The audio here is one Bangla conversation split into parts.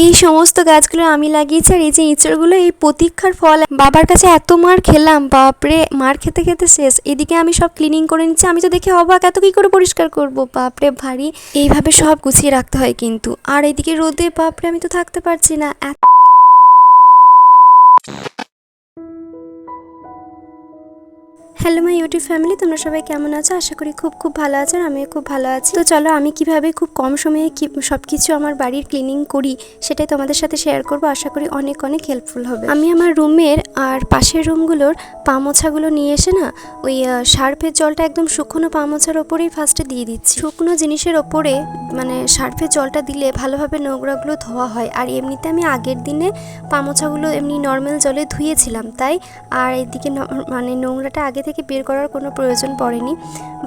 এই সমস্ত গাছগুলো আমি লাগিয়েছি। আর এই যে ইঁচড়গুলো, এই প্রতীক্ষার ফল। বাবার কাছে এত মার খেলাম, বাপরে, মার খেতে খেতে শেষ। এদিকে আমি সব ক্লিনিং করে নিচ্ছি। আমি তো দেখে অবাক, এত কি করে পরিষ্কার করব, বাপরে ভারী। এইভাবে সব গুছিয়ে রাখতে হয় কিন্তু। আর এদিকে রোদে, বাপরে, আমি তো থাকতে পারছি না। হ্যালো মাই ইউটিউব ফ্যামিলি, তোমরা সবাই কেমন আছো? আশা করি খুব ভালো আছো। আর আমিও খুব ভালো আছি। তো চলো, আমি কিভাবে খুব কম সময়ে সব কিছু আমার বাড়ির ক্লিনিং করি সেটাই তোমাদের সাথে শেয়ার করবো। আশা করি অনেক হেল্পফুল হবে। আমি আমার রুমের আর পাশের রুমগুলোর পা মোছাগুলো নিয়ে এসে না, ওই সার্ফের জলটা একদম শুকনো পা মোছার ওপরেই ফার্স্টে দিয়ে দিচ্ছি। শুকনো জিনিসের ওপরে মানে সার্ফের জলটা দিলে ভালোভাবে নোংরাগুলো ধোয়া হয়। আর এমনিতে আমি আগের দিনে পা মোছাগুলো এমনি নর্মাল জলে ধুয়েছিলাম, তাই আর এদিকে মানে নোংরাটা আগে থেকে বের করার কোনো প্রয়োজন পড়েনি।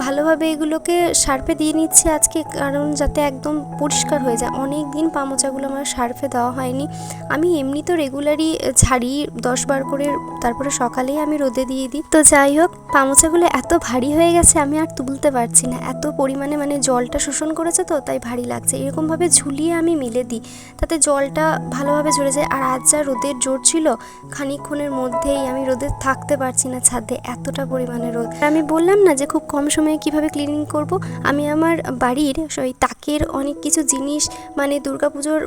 ভালোভাবে এগুলোকে সার্ফে দিয়ে নিচ্ছি আজকে, কারণ যাতে একদম পরিষ্কার হয়ে যায়। অনেক দিন পা মোছাগুলো আমার সার্ফে দেওয়া হয়নি। আমি এমনি তো রেগুলারই ঝাড়ি 10 বার করে, তারপরে সকালেই আমি রোদে দিয়ে দিই। তো যাই হোক, পা মোছাগুলো এত ভারী হয়ে গেছে আমি আর তুলতে পারছি না। এত পরিমাণে মানে জলটা শোষণ করেছে, তো তাই ভারী লাগছে। এরকমভাবে ঝুলিয়ে আমি মিলে দিই, তাতে জলটা ভালোভাবে ঝরে যায়। আর আজ যা রোদের জোর ছিল, খানিকক্ষণের মধ্যেই আমি রোদে থাকতে পারছি না ছাদে, এতটা পরিমাণে রোদ। আমি বললাম না যে খুব কম সময়ে কিভাবে ক্লিনিং করব। আমি আমার বাড়ির ওই তাকের অনেক কিছু জিনিস, মানে দুর্গাপুজোর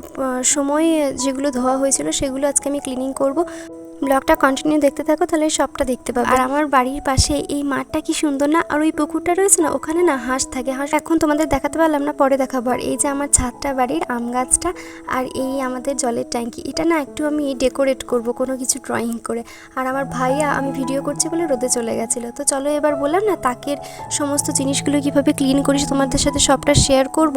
সময় যেগুলো ধোয়া হয়েছিল সেগুলো আজকে আমি ক্লিনিং করব। ব্লগটা কন্টিনিউ দেখতে থাকো, তাহলে সবটা দেখতে পাবে। আর আমার বাড়ির পাশে এই মাঠটা কি সুন্দর না, আর ওই পুকুরটা রয়েছে না, ওখানে না হাঁস থাকে। হাঁস এখন তোমাদের দেখাতে পারলাম না, পরে দেখাবো। আর এই যে আমার ছাদটা, বাড়ির আম গাছটা, আর এই আমাদের জলের ট্যাঙ্কি, এটা না একটু আমি ডেকোরেট করব কোনো কিছু ড্রয়িং করে। আর আমার ভাইয়া আমি ভিডিও করছি বলে রোদে চলে গেছিলো। তো চলো, এবার বললাম না তাকের সমস্ত জিনিসগুলো কিভাবে ক্লিন করি তোমাদের সাথে সবটা শেয়ার করব।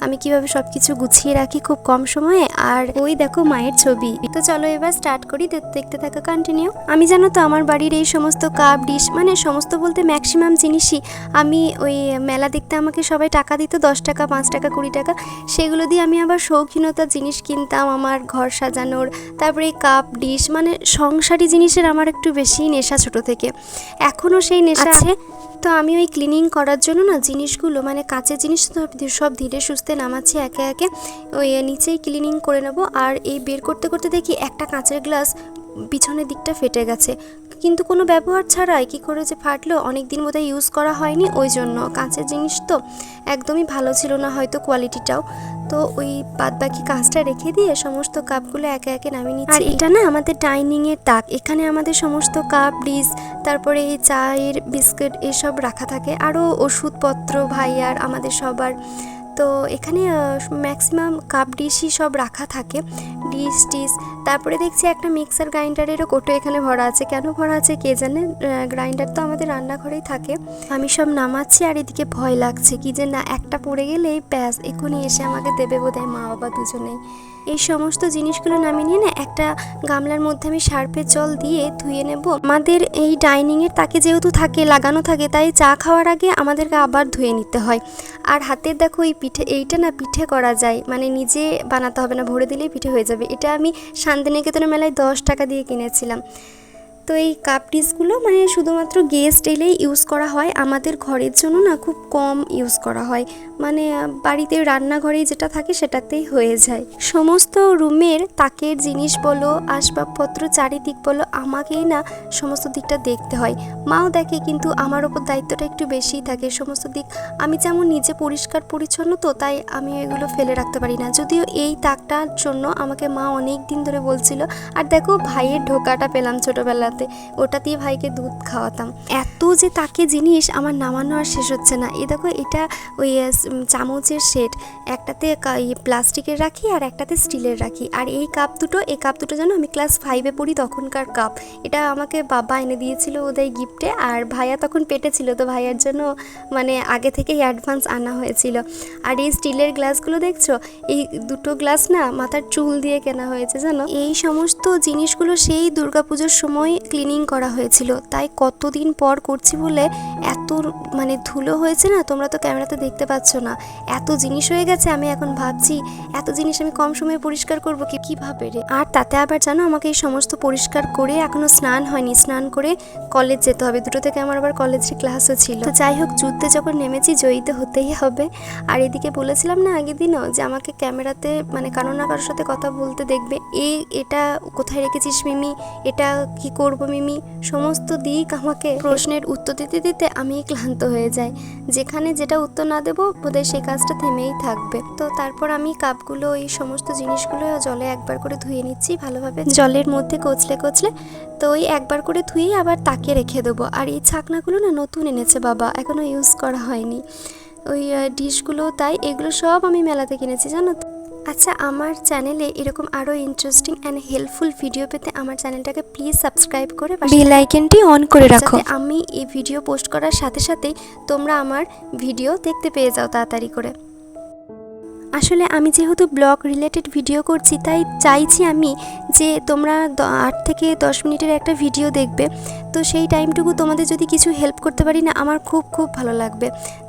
আমি কিভাবে সব কিছু গুছিয়ে রাখি খুব কম সময়ে। আর ওই দেখো মায়ের ছবি। তো চলো এবার স্টার্ট করি, দেখতে থাকা কন্টিনিউ। আমি জানো তো আমার বাড়ির এই সমস্ত কাপ ডিশ, মানে সমস্ত বলতে ম্যাক্সিমাম জিনিসই আমি ওই মেলা দেখতে আমাকে সবাই টাকা দিত, 10 টাকা, 5 টাকা, 20 টাকা। সেগুলো দিয়ে আমি আবার শৌখিনতার জিনিস কিনতাম আমার ঘর সাজানোর। তারপরে এই কাপ ডিশ, মানে সংসারী জিনিসের আমার একটু বেশি নেশা ছোট থেকে, এখনও সেই নেশা আছে। তো আমি ওই ক্লিনিং করার জন্য না জিনিসগুলো, মানে কাঁচের জিনিস সব ধীরে সুস্থে নামাচ্ছি একে একে। ওই নিচেই ক্লিনিং করে নেব। আর এই বের করতে করতে দেখি একটা কাঁচের গ্লাস পিছনের দিকটা ফেটে গেছে, কিন্তু কোনো ব্যবহার ছাড়াই কী করে যে ফাটলো, অনেক দিন বোধহয় ইউজ করা হয়নি, ওই জন্য। কাঁচের জিনিস তো একদমই ভালো ছিল না হয়তো কোয়ালিটিটাও। তো ওই বাদবাকি কাঁচটা রেখে দিয়ে সমস্ত কাপগুলো একে একে নামিয়ে নিচ্ছি। আর এটা না আমাদের ডাইনিংয়ের তাক, এখানে আমাদের সমস্ত কাপ ডিশ, তারপরে এই চায়ের বিস্কুট এসব রাখা থাকে, আরও ওষুধপত্র ভাইয়ার আমাদের সবার। তো এখানে ম্যাক্সিমাম কাপ ডিশই সব রাখা থাকে, ডিশ টিশ। তারপরে দেখছি একটা মিক্সার গ্রাইন্ডারেরও কোটো এখানে ভরা আছে। কেন ভরা আছে কে জানে, গ্রাইন্ডার তো আমাদের রান্নাঘরেই থাকে। আমি সব নামাচ্ছি, আর এদিকে ভয় লাগছে কি যে না একটা পড়ে গেলেই ব্যাস, এখনই এসে আমাকে দেবে বোধহয় মা বাবা দুজনেই। এই সমস্ত জিনিসগুলো নামিয়ে নিয়ে না একটা গামলার মধ্যে আমি সার্ফের জল দিয়ে ধুয়ে নেব। আমাদের এই ডাইনিংয়ের তাকে যেহেতু থাকে, লাগানো থাকে, তাই চা খাওয়ার আগে আমাদেরকে আবার ধুয়ে নিতে হয়। আর হাতের দেখো এই পিঠে, এইটা না পিঠে করা যায়, মানে নিজে বানাতে হবে না, ভরে দিলেই পিঠে হয়ে যাবে। এটা আমি শান্তিনিকেতনের মেলায় 10 টাকা দিয়ে কিনেছিলাম। তো এই কাপ ডিশগুলো মানে শুধুমাত্র গেস্ট এলেই ইউজ করা হয়, আমাদের ঘরের জন্য না খুব কম ইউজ করা হয়, মানে বাড়িতে রান্নাঘরেই যেটা থাকে সেটাতেই হয়ে যায়। সমস্ত রুমের তাকের জিনিস বলো, আসবাবপত্র, চারিদিক বলো, আমাকেই না সমস্ত দিকটা দেখতে হয়। মাও দেখে, কিন্তু আমার ওপর দায়িত্বটা একটু বেশিই থাকে। সমস্ত দিক আমি যেমন নিজে পরিষ্কার পরিচ্ছন্ন, তো তাই আমি এগুলো ফেলে রাখতে পারি না। যদিও এই তাকটার জন্য আমাকে মা অনেক দিন ধরে বলছিল। আর দেখো ভাইয়ের ঢোকাটা পেলাম ছোটোবেলাতে, ওটা দিয়ে ভাইকে দুধ খাওয়াতাম। এত যে তাকে জিনিস আমার নামানো আর শেষ হচ্ছে না। এই দেখো এটা ওই চামচের সেট, একটাতে প্লাস্টিকের রাখি আর একটাতে স্টিলের রাখি। আর এই কাপ দুটো যেন আমি ক্লাস 5-এ পড়ি তখনকার কাপ। এটা আমাকে বাবা এনে দিয়েছিল ওদের গিফটে। আর ভাইয়া তখন পেটে ছিল, তো ভাইয়ার জন্য মানে আগে থেকেই অ্যাডভান্স আনা হয়েছিল। আর এই স্টিলের গ্লাসগুলো দেখছো, এই দুটো গ্লাস না মাথার চুল দিয়ে কেনা হয়েছে জানো। এই সমস্ত জিনিসগুলো সেই দুর্গাপুজোর সময় ক্লিনিং করা হয়েছিল, তাই কতদিন পর করছি বলে এত মানে ধুলো হয়েছে না, তোমরা তো ক্যামেরাতে দেখতে পাচ্ছ না, এত জিনিস হয়ে গেছে। আমি এখন ভাবছি এত জিনিস আমি কম সময়ে পরিষ্কার করবো কিভাবে রে। আর তাতে আবার জানো আমাকে এই সমস্ত পরিষ্কার করে এখনো স্নান হয়নি, স্নান করে কলেজ যেতে হবে, 2টো থেকে আমার আবার কলেজের ক্লাসও ছিল। তো যাই হোক, যুদ্ধে যখন নেমেছি জয়ী তো হতেই হবে। আর এদিকে বলেছিলাম না আগের দিনও যে আমাকে ক্যামেরাতে মানে কারো না কারোর সাথে কথা বলতে দেখবে, এটা কোথায় রেখেছিস মিমি, এটা কি করব মিমি, সমস্ত দিক আমাকে প্রশ্নের উত্তর দিতে দিতে আমি ক্লান্ত হয়ে যাই। যেখানে যেটা উত্তর না দেবো বোধহয় সেই কাজটা থেমেই থাকবে। তো তারপর আমি কাপগুলো এই সমস্ত জিনিসগুলো জলে একবার করে ধুয়ে নিচ্ছি ভালোভাবে, জলের মধ্যে কচলে কচলে। তো ওই একবার করে ধুয়েই আবার তাকে রেখে দেবো। আর এই ছাকনাগুলো না নতুন এনেছে বাবা, এখনও ইউজ করা হয়নি। ওই ডিশগুলো তাই, এগুলো সব আমি মেলাতে কিনেছি জানো তো। আচ্ছা, আমার চ্যানেলে এরকম আরও ইন্টারেস্টিং অ্যান্ড হেল্পফুল ভিডিও পেতে আমার চ্যানেলটাকে প্লিজ সাবস্ক্রাইব করে বেল আইকনটি অন করে রাখো, যাতে আমি এই ভিডিও পোস্ট করার সাথে সাথেই তোমরা আমার ভিডিও দেখতে পেয়ে যাও তাড়াতাড়ি করে। আসলে আমি যেহেতু ব্লগ রিলেটেড ভিডিও করছি, তাই চাইছি আমি যে তোমরা 8 থেকে 10 মিনিটের একটা ভিডিও দেখবে। তো সেই টাইমটুকু তোমাদের যদি কিছু হেল্প করতে পারি না, আমার খুব খুব ভালো লাগবে।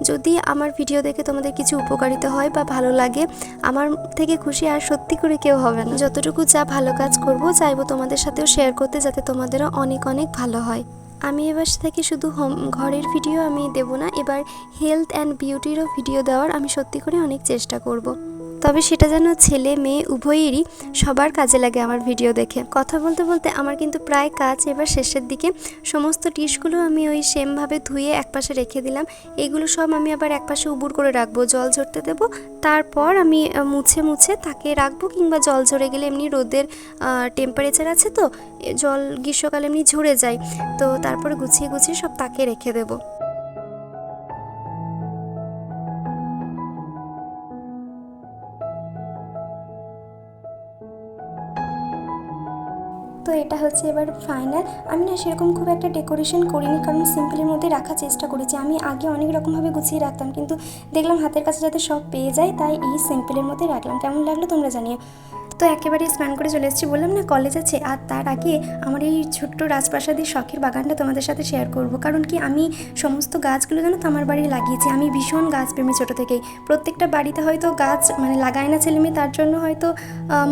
যদি আমার ভিডিও দেখে তোমাদের কিছু উপকারিতা হয় বা ভালো লাগে, আমার থেকে খুশি আর সত্যি করে কেউ হবে না। যতটুকু যা ভালো কাজ করব চাইবো তোমাদের সাথেও শেয়ার করতে, যাতে তোমাদেরও অনেক অনেক ভালো হয়। আমি এবার থেকে শুধু ঘরের ভিডিও আমি দেব না, এবার হেলথ অ্যান্ড বিউটিরও ভিডিও দেওয়ার আমি সত্যি করে অনেক চেষ্টা করব। তবে সেটা যেন ছেলে মেয়ে উভয়েরই সবার কাজে লাগে আমার ভিডিও দেখে। কথা বলতে বলতে আমার কিন্তু প্রায় কাজ এবার শেষের দিকে। সমস্ত ডিশগুলো আমি ওই সেমভাবে ধুয়ে একপাশে রেখে দিলাম। এগুলো সব আমি আবার একপাশে উবুর করে রাখবো, জল ঝরতে দেবো। তারপর আমি মুছে মুছে তাকে রাখবো, কিংবা জল ঝরে গেলে এমনি রোদের টেম্পারেচার আছে তো, জল গ্রীষ্মকালে এমনি ঝরে যায়, তো তারপরে গুছিয়ে গুছিয়ে সব তাকে রেখে দেবো। তো এটা হচ্ছে এবার ফাইনাল। আমি না সেরকম খুব একটা ডেকোরেশন করিনি, কারণ সিম্পলের মধ্যে রাখার চেষ্টা করেছি। আমি আগে অনেক রকমভাবে গুছিয়ে রাখতাম, কিন্তু দেখলাম হাতের কাছে যাতে সব পেয়ে যায়, তাই এই সিম্পলের মধ্যে রাখলাম। কেমন লাগলো তোমরা জানিও। তো একেবারে স্নান করে চলে এসেছি, বললাম না কলেজ আছে। আর তার আগে আমার এই ছোট্ট রাজপ্রাসাদের শখের বাগানটা তোমাদের সাথে শেয়ার করব। কারণ কি, আমি সমস্ত গাছগুলো জানো তো আমার বাড়ি লাগিয়েছি। আমি ভীষণ গাছপ্রেমী ছোটো থেকেই। প্রত্যেকটা বাড়িতে হয়তো গাছ মানে লাগায় না ছেলেমেয়ে, তার জন্য হয়তো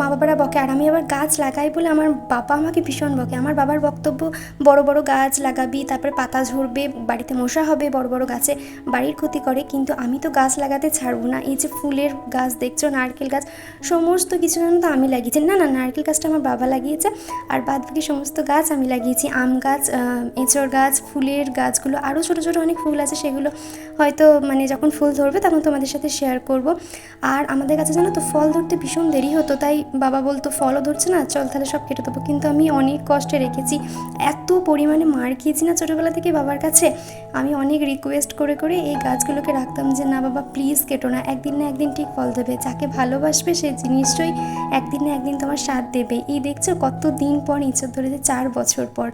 মা বাবারা বকে। আর আমি আবার গাছ লাগাই বলে আমার বাবা আমাকে ভীষণ বকে। আমার বাবার বক্তব্য, বড় বড় গাছ লাগাবি, তারপরে পাতা ঝরবে, বাড়িতে মশা হবে, বড় বড় গাছে বাড়ির ক্ষতি করে। কিন্তু আমি তো গাছ লাগাতে ছাড়বো না। এই যে ফুলের গাছ দেখছো, নারকেল গাছ, সমস্ত কিছু জানো তো আমি লাগিয়েছি। না নারকেল গাছটা আমার বাবা লাগিয়েছে, আর বাদ বাকি সমস্ত গাছ আমি লাগিয়েছি। আম গাছ, এঁচড় গাছ, ফুলের গাছগুলো, আরও ছোটো ছোটো অনেক ফুল আছে, সেগুলো হয়তো মানে যখন ফুল ধরবে তখন তোমাদের সাথে শেয়ার করব। আর আমাদের কাছে জানো তো ফল ধরতে ভীষণ দেরি হতো, তাই বাবা বলতো ফলও ধরছে না, চল তাহলে সব কেটে দেবো। কিন্তু আমি অনেক কষ্টে রেখেছি। এত পরিমাণে মার খেয়েছি না ছোটোবেলা থেকে বাবার কাছে। আমি অনেক রিকোয়েস্ট করে করে এই গাছগুলোকে রাখতাম যে না বাবা প্লিজ কেটো না, একদিন না একদিন ঠিক ফল দেবে। যাকে ভালোবাসবে সে জিনিসটাই একদিন না একদিন তোমার সাথ দেবে। এই দেখছো কত দিন পর ইঁচড় ধরেছে, 4 বছর পর।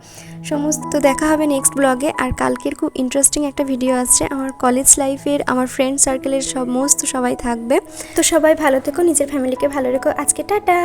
সমস্ত দেখা হবে নেক্সট ব্লগে। আর কালকের খুব ইন্টারেস্টিং একটা ভিডিও আসছে আমার কলেজ লাইফের, আমার ফ্রেন্ড সার্কেলের সমস্ত সবাই থাকবে। তো সবাই ভালো থেকো, নিজের ফ্যামিলিকে ভালো রেখো। আজকে টাটা।